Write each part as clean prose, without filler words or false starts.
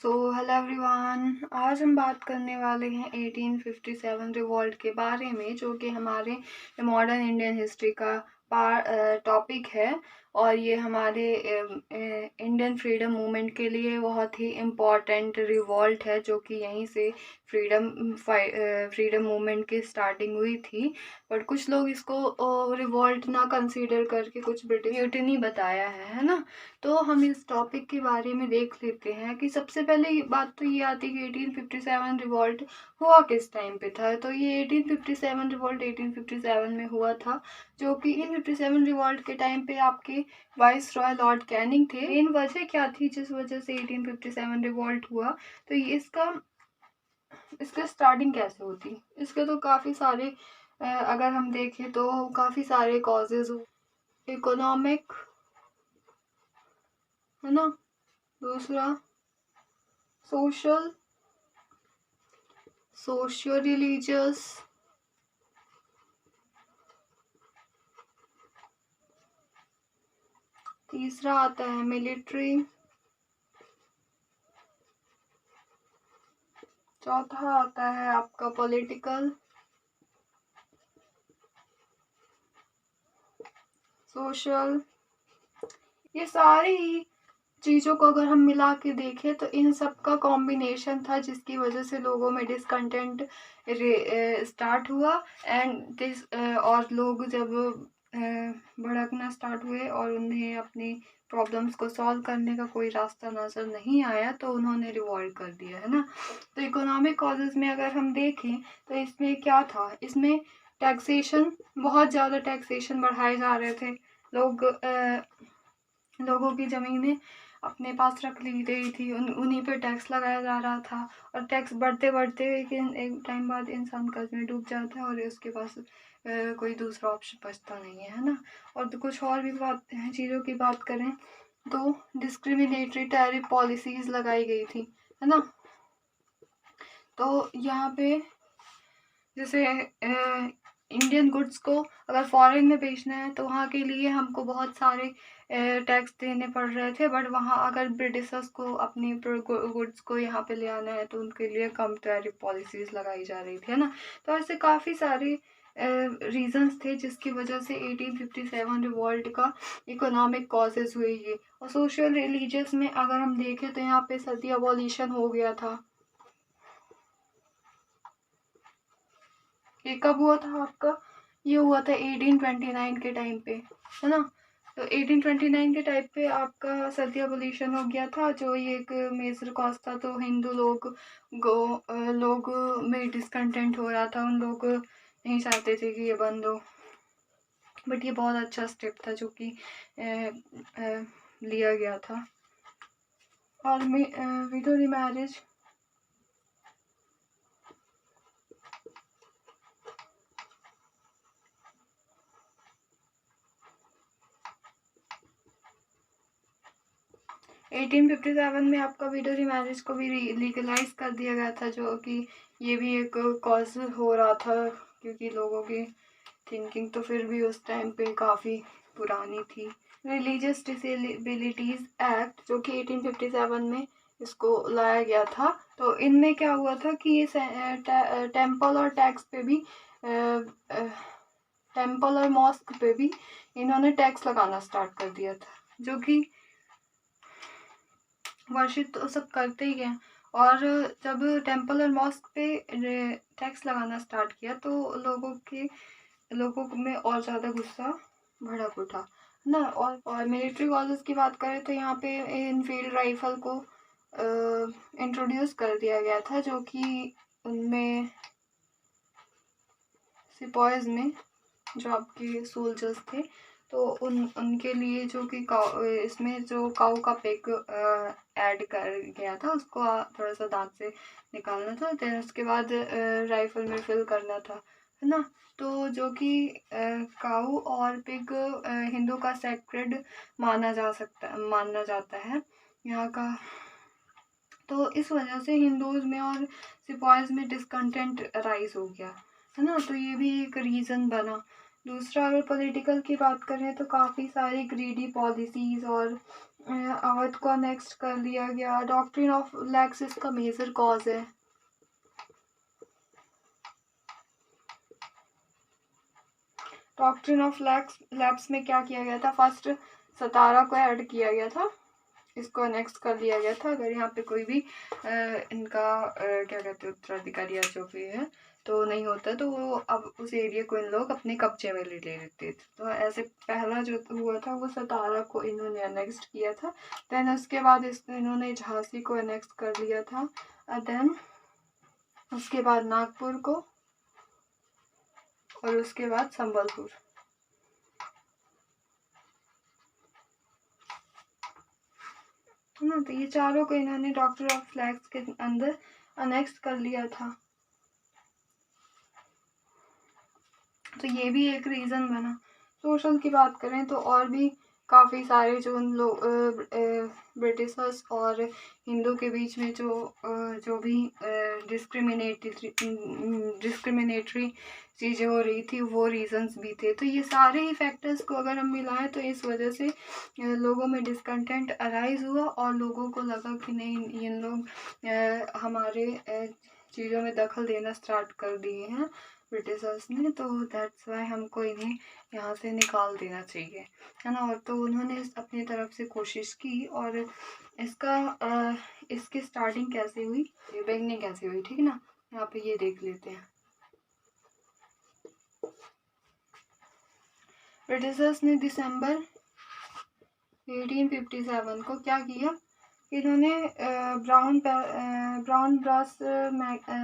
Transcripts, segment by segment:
Hello everyone. आज हम बात करने वाले हैं 1857 रिवॉल्ट के बारे में, जो कि हमारे मॉडर्न इंडियन हिस्ट्री का टॉपिक है। और ये हमारे इंडियन फ्रीडम मूवमेंट के लिए बहुत ही इम्पॉर्टेंट रिवॉल्ट है, जो कि यहीं से फ्रीडम मूवमेंट की स्टार्टिंग हुई थी। बट कुछ लोग इसको रिवॉल्ट ना कंसीडर करके कुछ ब्रिटिश म्यूटिनी बताया है ना। तो हम इस टॉपिक के बारे में देख लेते हैं कि सबसे पहले बात तो ये आती है कि 1857 रिवॉल्ट हुआ किस टाइम पे था। तो ये 1857 रिवॉल्ट 1857 में हुआ था, जो कि 1857 रिवॉल्ट के टाइम पे आपके वाइस रॉय लॉर्ड कैनिंग थे। मेन वजह क्या थी जिस वजह से 1857 रिवॉल्ट हुआ, तो ये इसका स्टार्टिंग कैसे होती, इसके तो काफ़ी सारे अगर हम देखें तो काफ़ी सारे कॉजेज। इकोनॉमिक है ना, दूसरा सोशियो रिलीजियस, तीसरा आता है मिलिट्री, चौथा आता है आपका पॉलिटिकल, सोशल। ये सारी चीज़ों को अगर हम मिला के देखें तो इन सब का कॉम्बिनेशन था, जिसकी वजह से लोगों में डिसकंटेंट स्टार्ट हुआ। और लोग जब भड़कना स्टार्ट हुए और उन्हें अपनी प्रॉब्लम्स को सॉल्व करने का कोई रास्ता नज़र नहीं आया, तो उन्होंने रिवॉल्ट कर दिया है ना। तो इकोनॉमिक कॉजेज़ में अगर हम देखें तो इसमें क्या था, इसमें टैक्सेशन, बहुत ज़्यादा टैक्सेशन बढ़ाए जा रहे थे। लोगों की ज़मीनें अपने पास रख ली गई थी, उन्हीं पे टैक्स लगाया जा रहा था। और टैक्स बढ़ते बढ़ते एक टाइम बाद इंसान कर्ज में डूब जाता है और उसके पास कोई दूसरा ऑप्शन बचता नहीं है ना। और तो कुछ और भी चीज़ों की बात करें तो डिस्क्रिमिनेटरी टैरिफ पॉलिसीज़ लगाई गई थी, है ना। तो यहाँ पे जैसे इंडियन गुड्स को अगर फॉरेन में बेचना है तो वहाँ के लिए हमको बहुत सारे टैक्स देने पड़ रहे थे। बट वहाँ अगर ब्रिटिशर्स को अपनी गुड्स को यहाँ पे ले आना है तो उनके लिए कम टैरिफ पॉलिसीज़ लगाई जा रही थी, है ना। तो ऐसे काफ़ी सारे रीजंस थे जिसकी वजह से 1857 रिवॉल्ट का इकोनॉमिक कॉजेज़ हुए ये। और सोशल रिलीजियस में अगर हम देखें तो यहाँ पे सती अबॉलिशन हो गया था। ये कब हुआ था आपका, ये हुआ था 1829 के टाइम पे, है ना। तो 1829 के टाइप पे आपका सती अबोलिशन हो गया था, जो ये एक मेजर कॉज था। तो हिंदू लोग में डिसकंटेंट हो रहा था, उन लोग नहीं चाहते थे कि ये बंद हो। बट ये बहुत अच्छा स्टेप था जो कि लिया गया था। और विडो रीमैरिज, 1857 में आपका विडो रीमैरिज को भी लीगलाइज कर दिया गया था, जो कि ये भी एक कॉज हो रहा था, क्योंकि लोगों की थिंकिंग तो फिर भी उस टाइम पे काफ़ी पुरानी थी। रिलीजियस डिसेबिलिटीज़ एक्ट, जो कि 1857 में इसको लाया गया था। तो इनमें क्या हुआ था कि ये टेम्पल और टैक्स पे भी टेम्पल और मॉस्क पे भी इन्होंने टैक्स लगाना स्टार्ट कर दिया था, जो कि वर्शिप तो सब करते ही हैं। और जब टेम्पल और मॉस्क पे टैक्स लगाना स्टार्ट किया तो लोगों में और ज़्यादा गुस्सा भड़क उठा ना। और मिलिट्री कॉजेज़ की बात करें तो यहाँ पे इनफील्ड राइफल को इंट्रोड्यूस कर दिया गया था, जो कि उनमें सिपॉयज़ में जो आपके सोल्जर्स थे, तो उनके लिए जो कि इसमें जो काऊ का पेग ऐड कर गया था, उसको थोड़ा सा दांत से निकालना था, फिर उसके बाद राइफल में फिल करना था, है ना। तो जो कि काऊ और पिग हिंदू का सेक्रेड माना जाता है यहाँ का। तो इस वजह से हिंदूज में और सिपॉयज़ में डिसकंटेंट राइज हो गया, है ना। तो ये भी एक रीज़न बना। दूसरा, अगर पॉलिटिकल की बात करें तो काफ़ी सारी ग्रीडी पॉलिसीज़ और अवध को नेक्स्ट कर लिया गया। डॉक्ट्रिन ऑफ लैप्स इसका मेजर कॉज है। डॉक्ट्रिन ऑफ लैप्स में क्या किया गया था? फर्स्ट सतारा को ऐड किया गया था, इसको नेक्स्ट कर लिया गया था। अगर यहाँ पे कोई भी इनका क्या कहते हैं उत्तराधिकारी या जो भी है तो नहीं होता, तो वो अब उस एरिया को इन लोग अपने कब्जे में ले लेते थे। तो ऐसे पहला जो हुआ था वो सतारा को इन्होंने अनेक्स्ट किया था। देन उसके बाद इन्होंने झांसी को अनेक्स्ट कर लिया था। देन उसके बाद नागपुर को और उसके बाद संबलपुर। है ना, तो ये चारों को इन्होंने डॉक्टर ऑफ लैक्स के अंदर अनेक्स्ट कर लिया था। तो ये भी एक रीज़न बना। सोशल की बात करें तो और भी काफ़ी सारे जो उन लोग ब्रिटिशर्स और हिंदू के बीच में जो भी डिस्क्रिमिनेटरी चीज़ें हो रही थी वो रीजंस भी थे। तो ये सारे ही फैक्टर्स को अगर हम मिलाएं तो इस वजह से लोगों में डिसकंटेंट अराइज हुआ और लोगों को लगा कि नहीं, इन लोग हमारे चीज़ों में दखल देना स्टार्ट कर दिए हैं ब्रिटिशर्स ने, तो दैट्स वाई हमको इन्हें यहाँ से निकाल देना चाहिए, है ना। और तो उन्होंने अपनी तरफ से कोशिश की और इसकी स्टार्टिंग कैसे हुई, बिगनिंग कैसे हुई, ठीक है ना। यहाँ पे ये देख लेते हैं। ब्रिटिशर्स ने दिसंबर 1857 को क्या किया, इन्होंने ब्राउन ब्रास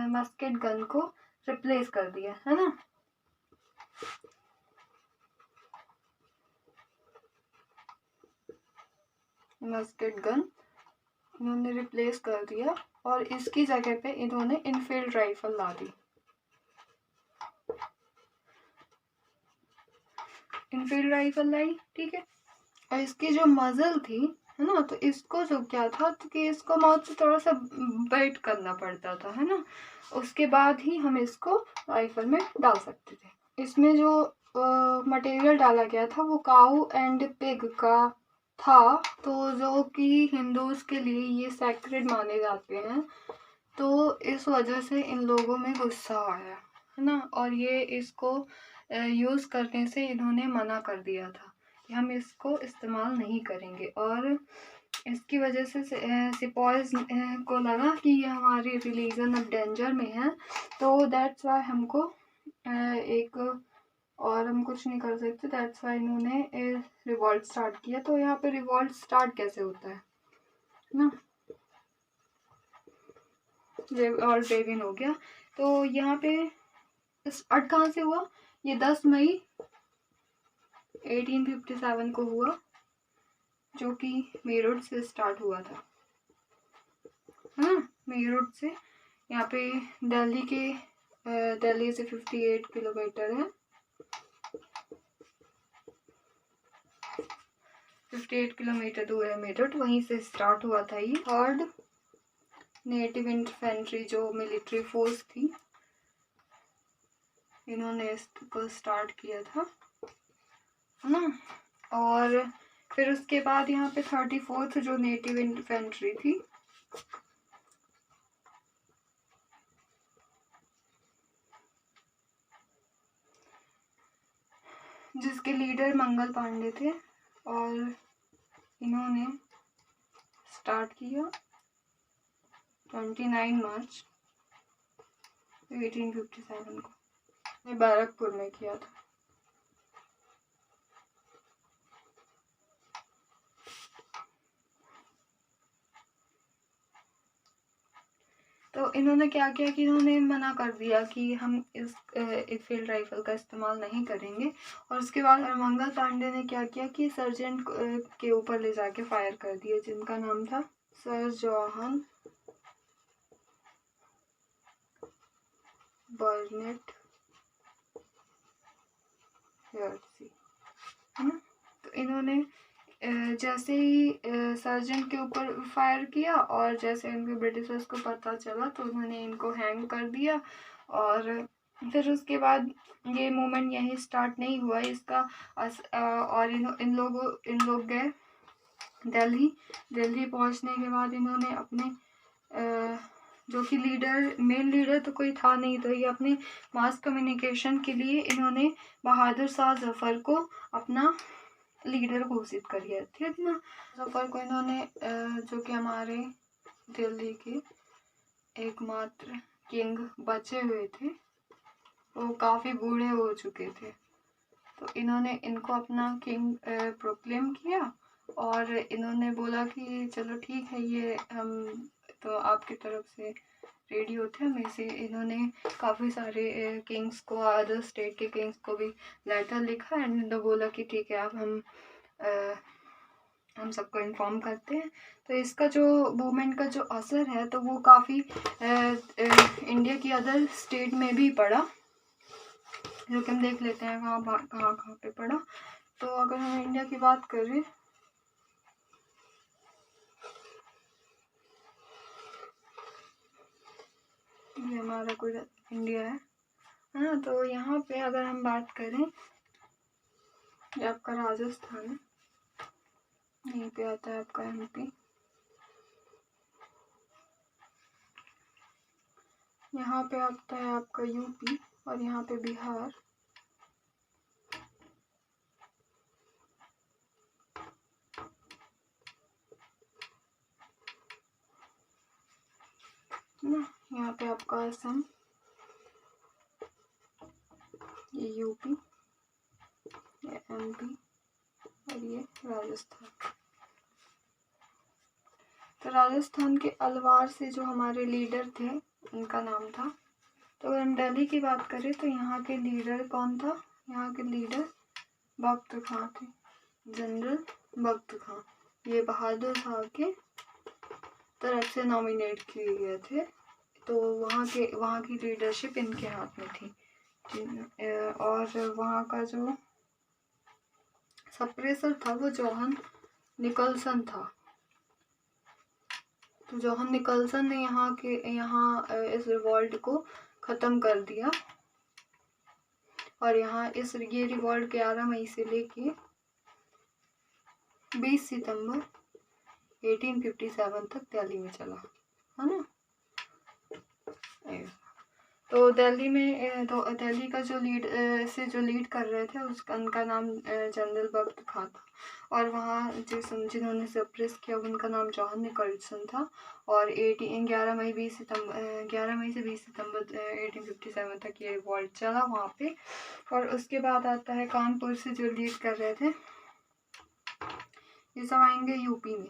मस्केट गन को रिप्लेस कर दिया, है ना। मस्केट गन इन्होंने रिप्लेस कर दिया और इसकी जगह पे इन्होंने इनफील्ड राइफल ला दी। इनफील्ड राइफल लाई, ठीक है। और इसकी जो मजल थी, है ना, तो इसको जो क्या था तो कि इसको माउथ से थोड़ा सा बाइट करना पड़ता था, है ना। उसके बाद ही हम इसको राइफल में डाल सकते थे। इसमें जो मटेरियल डाला गया था वो काऊ एंड पिग का था, तो जो कि हिंदूज के लिए ये सैक्रेड माने जाते हैं। तो इस वजह से इन लोगों में गुस्सा आया, है ना, और ये इसको यूज़ करने से इन्होंने मना कर दिया था कि हम इसको इस्तेमाल नहीं करेंगे। और इसकी वजह से सिपॉयज को लगा कि ये हमारी रिलीजन अब डेंजर में है, तो दैट्स वाई हमको एक और हम कुछ नहीं कर सकते, दैट्स वाई इन्होंने रिवॉल्ट स्टार्ट किया। तो यहाँ पे रिवॉल्ट स्टार्ट कैसे होता है ना, रिवॉल्ट बेगिन हो गया। तो यहाँ पे स्टार्ट कहाँ से हुआ, ये 10 मई 1857 को हुआ, जो कि मेरठ से स्टार्ट हुआ था, है ना। मेरठ से यहाँ पे दिल्ली से 58 किलोमीटर है, 58 किलोमीटर दूर है मेरठ, वहीं से स्टार्ट हुआ था ये। थर्ड नेटिव इन्फेंट्री जो मिलिट्री फोर्स थी, इन्होंने इसको स्टार्ट किया था, है ना। और फिर उसके बाद यहाँ पे 34th जो नेटिव इन्फेंट्री थी, जिसके लीडर मंगल पांडे थे, और इन्होंने स्टार्ट किया 29 मार्च 1857 को, बैरकपुर में किया था। तो इन्होंने क्या किया कि इन्होंने मना कर दिया कि हम इस फील्ड राइफल का इस्तेमाल नहीं करेंगे। और उसके बाद मंगल पांडे ने क्या किया कि सर्जेंट के ऊपर ले जाके फायर कर दिया, जिनका नाम था सर जॉन बर्नेट हेयरसी, है ना। तो इन्होंने जैसे ही सर्जेंट के ऊपर फायर किया और जैसे इनके ब्रिटिशर्स को पता चला तो उन्होंने इनको हैंग कर दिया। और फिर उसके बाद ये मूवमेंट यहीं स्टार्ट नहीं हुआ इसका और इन लोग गए दिल्ली पहुंचने के बाद इन्होंने अपने जो कि मेन लीडर तो कोई था नहीं, तो ये अपने मास कम्युनिकेशन के लिए इन्होंने बहादुर शाह जफर को अपना लीडर घोषित कर दिया, ठीक ना। जफर को इन्होंने जो कि हमारे दिल्ली के एकमात्र किंग बचे हुए थे, वो काफ़ी बूढ़े हो चुके थे, तो इन्होंने इनको अपना किंग प्रोक्लेम किया और इन्होंने बोला कि चलो ठीक है, ये हम तो आपकी तरफ से रेडी होते हैं। में से इन्होंने काफ़ी सारे किंग्स को, अदर स्टेट के किंग्स को भी लेटर लिखा एंड इन्होंने बोला कि ठीक है, अब हम सबको इन्फॉर्म करते हैं। तो इसका जो मूवमेंट का जो असर है तो वो काफ़ी इंडिया की अदर स्टेट में भी पड़ा, जो कि हम देख लेते हैं कहाँ पे पड़ा। तो अगर हम इंडिया की बात करें, ये हमारा कोई इंडिया है ना, तो यहाँ पे अगर हम बात करें, ये आपका राजस्थान है, यहीं पे आता है आपका MP, यहाँ पे आता है आपका UP और यहाँ पे बिहार, ना, यहाँ पे आपका असम, ये UP, ये MP और ये राजस्थान। तो राजस्थान के अलवार से जो हमारे लीडर थे उनका नाम था। तो अगर हम दिल्ली की बात करें तो यहाँ के लीडर कौन था, यहाँ के लीडर बख्त खां थे, जनरल बख्त खां। ये बहादुर शाह के तरफ से नॉमिनेट किए गए थे, तो वहाँ की लीडरशिप इनके हाथ में थी। और वहाँ का जो सप्रेसर था वो जॉन निकलसन था। तो जॉन निकलसन ने यहाँ इस रिवॉल्ट को ख़त्म कर दिया और ये रिवॉल्ट 11 मई से लेके 20 सितंबर 1857 तक दिल्ली में चला, है ना। तो दिल्ली का जो लीड कर रहे थे उनका नाम जनरल बख्त खां था, और वहाँ जिन्होंने सप्रेस किया उनका नाम जॉन निकलसन था। और 11 मई से 20 सितंबर 1857 तक ये रिवॉल्ट चला वहाँ पे। और उसके बाद आता है कानपुर से जो लीड कर रहे थे, ये सब आएंगे UP में,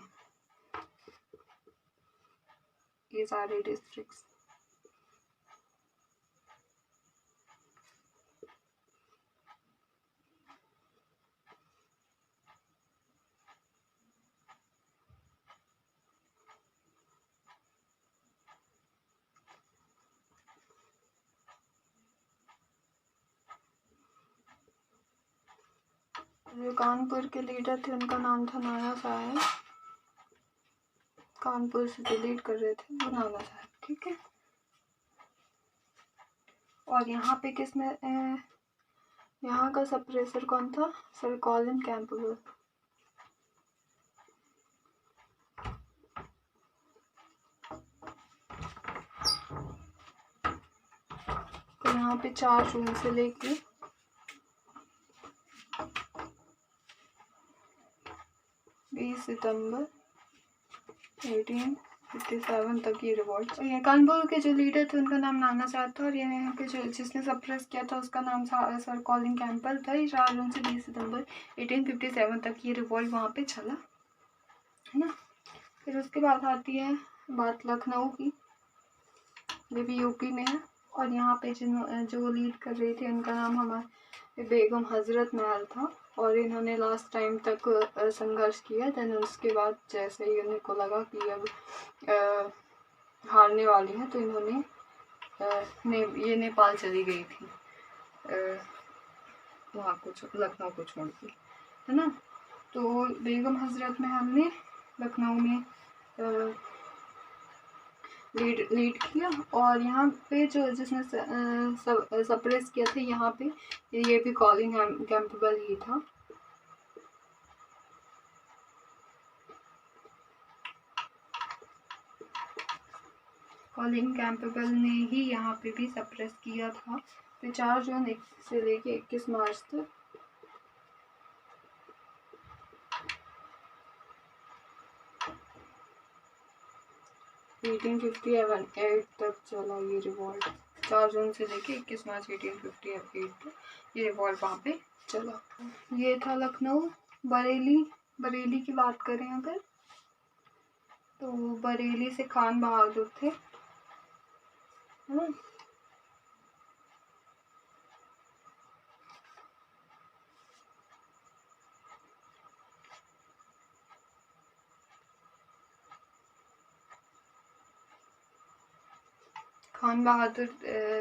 ये सारे डिस्ट्रिक्ट्स। जो कानपुर के लीडर थे उनका नाम था नाना साहब। कानपुर से जो लीड कर रहे थे वो नाना साहब, ठीक है। और यहाँ पे यहाँ का सप्रेसर कौन था, सर कॉलिन कैंपबेल। तो यहाँ पे 4 जून से लेके 20 सितंबर 1857 तक ये रिवॉल्ट। ये कानपुर के जो लीडर थे उनका नाम नाना साहब था, और यहाँ पे जिसने सप्रेस किया था उसका नाम सर कॉलिन कैंपबेल था। ये 4 जून से 20 सितंबर 1857 तक ये रिवॉल्ट वहाँ पे चला, है ना। फिर उसके बाद आती है बात लखनऊ की, ये भी UP में है। और यहाँ पे जो लीड कर रही थी उनका नाम हमारे बेगम हजरत महल था, और इन्होंने लास्ट टाइम तक संघर्ष किया। देन उसके बाद जैसे ही उनको लगा कि अब हारने वाली है तो इन्होंने ये नेपाल चली गई थी, वहाँ को लखनऊ को छोड़ के, है ना। तो बेगम हजरत महल ने लखनऊ में लीड किया, और यहाँ पे जो जिसने सप्रेस किया था यहाँ पे ये भी कॉलिन कैंपबेल ही था। कॉलिन कैंपबेल ने ही यहाँ पे भी सप्रेस किया था। तो 4 जून से लेके 21 मार्च तक 1858 तक चला ये रिवॉल्ट। 4 जून से लेके 21 मार्च 1858 तक ये रिवॉल्ट वहाँ पे चला। ये था लखनऊ। बरेली की बात करें अगर, तो बरेली से खान बहादुर थे, है ना। खान बहादुर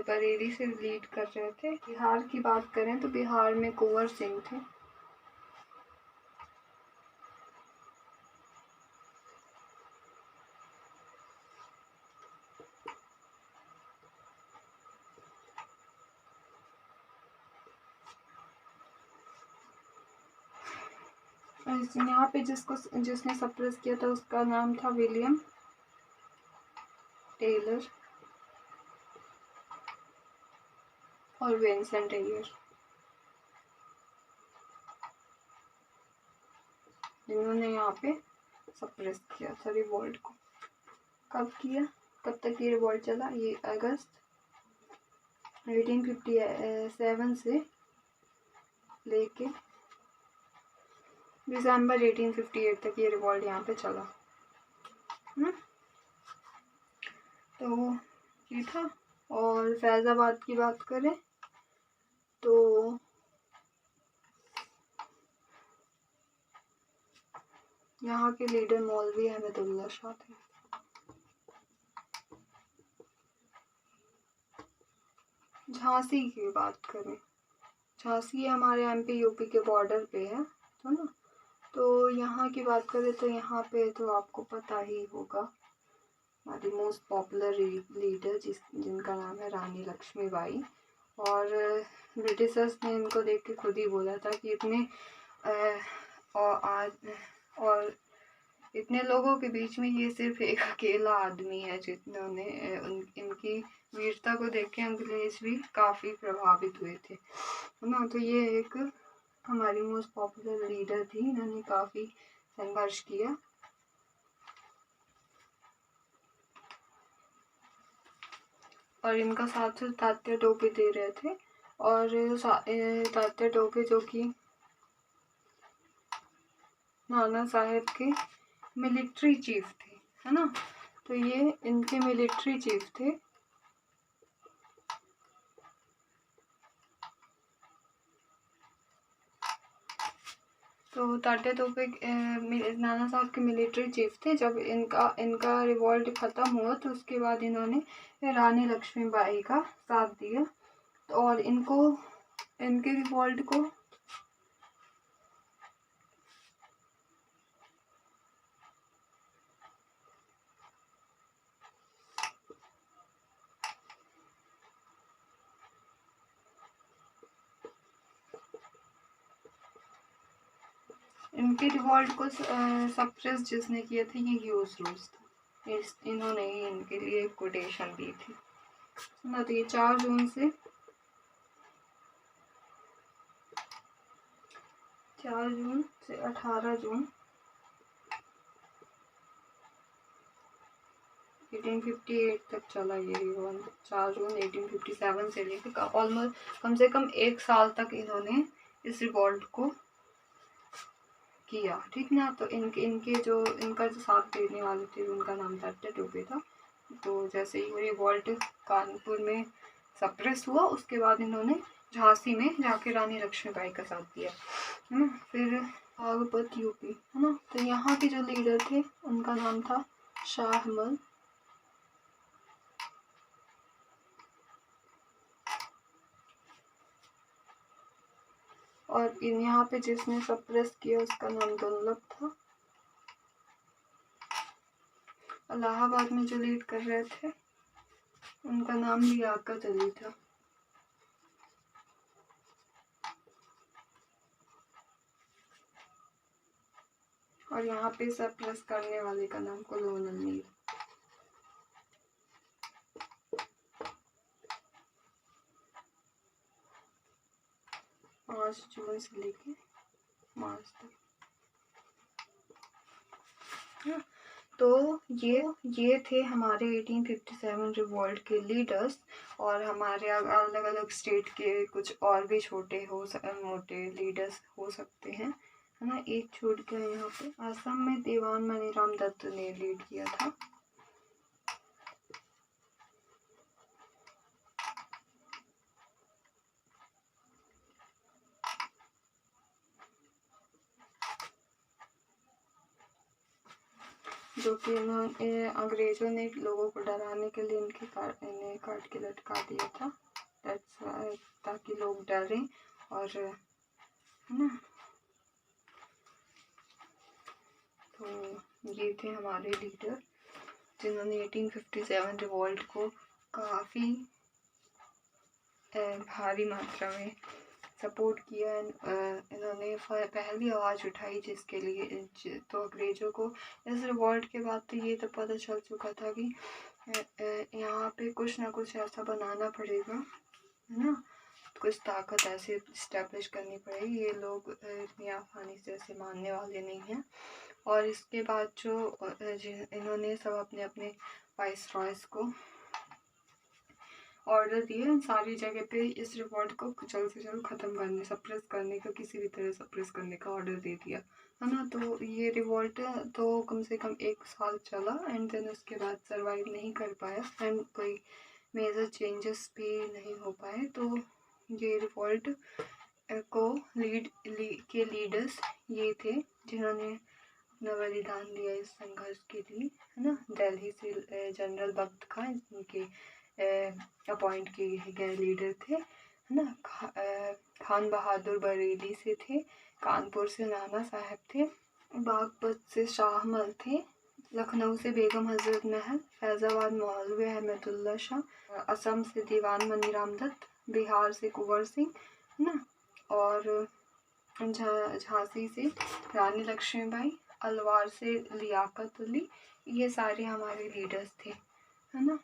बरेली से लीड कर रहे थे। बिहार की बात करें तो बिहार में कुंवर सिंह थे। यहाँ पे जिसने सप्रेस किया था उसका नाम था विलियम टेलर और विंसेंट एयर, जिन्होंने यहाँ पे सप्रेस किया था रिवॉल्ट को। कब किया, कब तक ये रिवॉल्ट चला? ये अगस्त 1857 से लेके दिसंबर 1858 तक ये रिवॉल्ट यहाँ पे चला। तो ये था। और फैज़ाबाद की बात करें तो यहाँ के लीडर मौलवी अहमदुल्ला शाह थे। झांसी की बात करें, झांसी हमारे एमपी यूपी के बॉर्डर पे है ना। तो यहाँ की बात करें तो यहाँ पे तो आपको पता ही होगा, हमारी मोस्ट पॉपुलर लीडर जिनका नाम है रानी लक्ष्मीबाई। और ब्रिटिशर्स ने इनको देख के खुद ही बोला था कि और इतने लोगों के बीच में ये सिर्फ एक अकेला आदमी है जिन्होंने इनकी वीरता को देख के अंग्रेज भी काफ़ी प्रभावित हुए थे, है ना। तो ये एक हमारी मोस्ट पॉपुलर लीडर थी, इन्होंने काफ़ी संघर्ष किया। और इनका साथ तात्या टोपे दे रहे थे। और तात्या टोपे जो कि नाना साहेब के मिलिट्री चीफ थे, है ना। तो ये इनके मिलिट्री चीफ थे। तो तात्या टोपे नाना साहब के मिलिट्री चीफ थे। जब इनका रिवॉल्ट ख़त्म हुआ तो उसके बाद इन्होंने रानी लक्ष्मीबाई का साथ दिया और इनके रिवॉल्ट को सप्रेस जिसने किया था ये ह्यूज रोज था। इन्होंने ही इनके लिए कोटेशन दी थी ना। तो ये 4 जून से 18 जून 1858 तक चला ये रिवॉल्ट। 4 जून 1857 से लेकर ऑलमोस्ट कम से कम 1 साल तक इन्होंने इस रिवॉल्ट को किया, ठीक ना। तो इनका जो साथ देने वाले थे उनका नाम तात्या टोपे था। तो जैसे ही रिवॉल्ट कानपुर में सप्रेस हुआ उसके बाद इन्होंने झांसी में जाके रानी लक्ष्मीबाई का साथ दिया, है ना। फिर बागपत यूपी, है ना। तो यहाँ के जो लीडर थे उनका नाम था शाहमल। और यहाँ पे जिसने सप्रेस किया उसका नाम दुर्लभ था। इलाहाबाद में जो लीड कर रहे थे उनका नाम लियाकत अली था। और यहाँ पे सप्रेस करने वाले का नाम कॉलोनल मीर। 5 जून से लेके मार्च तक। हाँ, तो ये थे हमारे 1857 रिवॉल्ट के लीडर्स। और हमारे अलग अलग स्टेट के कुछ और भी मोटे लीडर्स हो सकते हैं, है ना। एक छूट गया यहाँ पे, असम में दीवान मनीराम दत्त ने लीड किया था। जो कि अंग्रेजों ने लोगों को डराने के लिए इन्हें काट के लटका दिया था, ताकि लोग डरें। और है ना, तो ये थे हमारे लीडर जिन्होंने 1857 रिवॉल्ट को काफ़ी भारी मात्रा में सपोर्ट किया। इन्होंने पहली आवाज़ उठाई जिसके लिए तो अंग्रेज़ों को इस रिवॉल्ट के बाद तो ये तो पता चल चुका था कि यहाँ पे कुछ ना कुछ ऐसा बनाना पड़ेगा, है ना। कुछ ताकत ऐसे इस्टेब्लिश करनी पड़ेगी, ये लोग इतनी आसानी से ऐसे मानने वाले नहीं हैं। और इसके बाद जो इन्होंने सब अपने अपने वाइस रॉयस को ऑर्डर दिए सारी जगह पे इस रिवॉल्ट को जल्द से जल्द ख़त्म करने, सप्रेस करने का, किसी भी तरह सप्रेस करने का ऑर्डर दे दिया, है ना। तो ये रिवॉल्ट तो कम से कम 1 साल चला एंड देन उसके बाद सरवाइव नहीं कर पाया एंड कोई मेजर चेंजेस भी नहीं हो पाए। तो ये रिवॉल्ट को लीडर्स ये थे जिन्होंने अपना बलिदान दिया इस संघर्ष के लिए, है ना। दिल्ली से जनरल बख्त खान इनके अपॉइंट किए गए लीडर थे, है ना। खान बहादुर बरेली से थे, कानपुर से नाना साहब थे, बागपत से शाहमल थे, लखनऊ से बेगम हजरत महल, फैज़ाबाद मौलवी अहमदुल्ला शाह, असम से दीवान मनीराम दत्त, बिहार से कुंवर सिंह, है ना। और झांसी से रानी लक्ष्मीबाई, अलवार से लियाकत अली, ये सारे हमारे लीडर्स थे, है ना।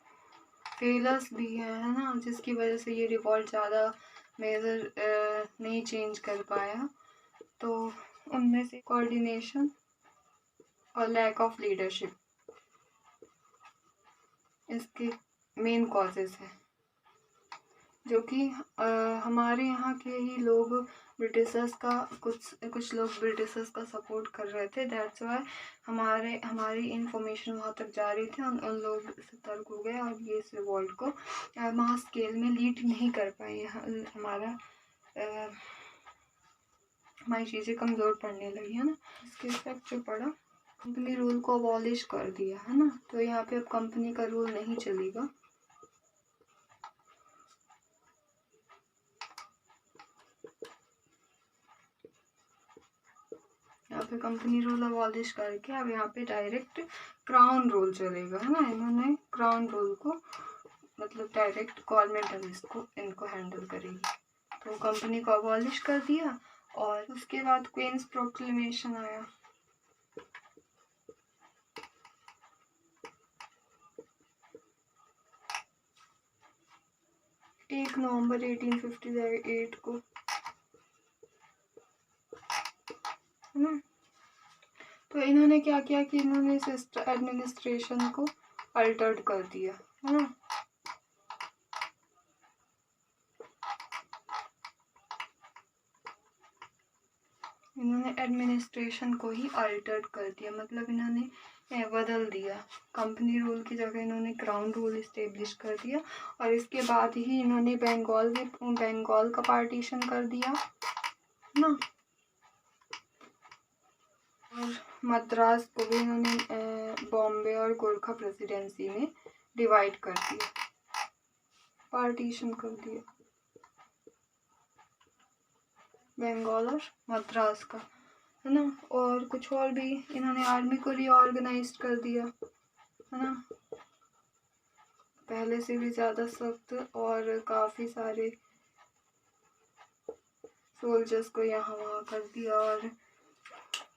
फेलर्स भी है ना, जिसकी वजह से ये रिवॉल्ट ज़्यादा मेजर नहीं चेंज कर पाया। तो उनमें से कोऑर्डिनेशन और लैक ऑफ लीडरशिप इसके मेन कॉजेज़ हैं, जो कि हमारे यहाँ के ही लोग ब्रिटिशर्स का कुछ लोग ब्रिटिशर्स का सपोर्ट कर रहे थे। दैट्स वाई हमारी इंफॉर्मेशन वहाँ तक जा रही थी, उन लोग सतर्क हो गए और ये इस रिवॉल्ट को मास स्केल में लीड नहीं कर पाए। हमारी चीज़ें कमज़ोर पड़ने लगी, है ना। इसके इफेक्ट जो पड़ा, कंपनी रूल को अबॉलिश कर दिया, है ना। तो यहाँ पे अब कंपनी का रूल नहीं चलेगा। यहाँ पे कंपनी रूल अबॉलिश करके अब यहाँ पे डायरेक्ट क्राउन रूल चलेगा, है ना। इन्होंने क्राउन रूल को मतलब डायरेक्ट गवर्नमेंट इनको हैंडल करेगी। तो कंपनी को अबॉलिश कर दिया और उसके बाद क्वींस प्रोक्लेमेशन आया। एक नवंबर 1858 को, है ना। तो इन्होंने क्या किया कि इन्होंने इस एडमिनिस्ट्रेशन को अल्टर्ड कर दिया, है ना। इन्होंने एडमिनिस्ट्रेशन को ही अल्टर्ड कर दिया, मतलब इन्होंने बदल दिया। कंपनी रूल की जगह इन्होंने क्राउन रूल इस्टेब्लिश कर दिया और इसके बाद ही इन्होंने बंगाल का पार्टीशन कर दिया, ना। और मद्रास को भी इन्होंने बॉम्बे और गोरखा प्रेसिडेंसी में डिवाइड कर दिया, पार्टीशन कर दिया बंगाल और मद्रास का, है ना। और कुछ और भी इन्होंने आर्मी को रीऑर्गेनाइज कर दिया, है ना, पहले से भी ज़्यादा सख्त, और काफ़ी सारे सोल्जर्स को यहाँ वहाँ कर दिया और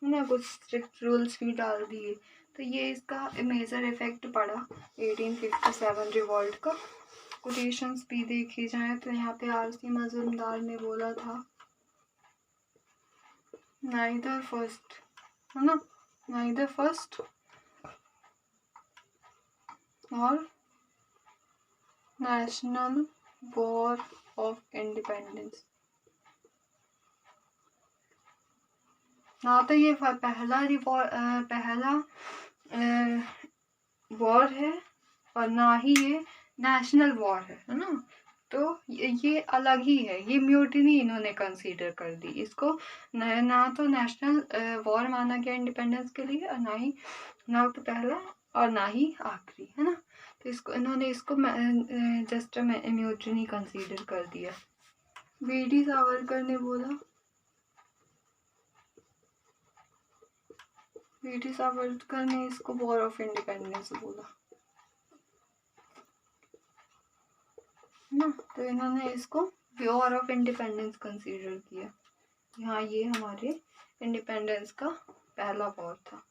ना कुछ स्ट्रिक्ट रूल्स भी डाल दिए। तो ये इसका मेजर इफेक्ट पड़ा 1857 रिवॉल्ट का। कोटेशंस भी देखी जाए तो यहाँ पे आरसी मजूमदार ने बोला था नाइदर फर्स्ट, है ना, नाइदर फर्स्ट और नेशनल वॉर ऑफ इंडिपेंडेंस। ना तो ये पहला वॉर है और ना ही ये नेशनल वॉर है ना। तो ये अलग ही है, ये म्यूटिनी इन्होंने कंसीडर कर दी इसको। ना तो नेशनल वॉर माना गया इंडिपेंडेंस के लिए, और ना तो पहला और ना ही आखिरी, है ना। तो इन्होंने इसको जस्ट म्यूटिनी कंसीडर कर दिया। वीडी सावरकर ने बोला, वीडी सावरकर ने इसको वॉर ऑफ इंडिपेंडेंस बोला ना। तो इन्होंने इसको वॉर ऑफ इंडिपेंडेंस कंसीडर किया। हाँ, ये हमारे इंडिपेंडेंस का पहला वॉर था।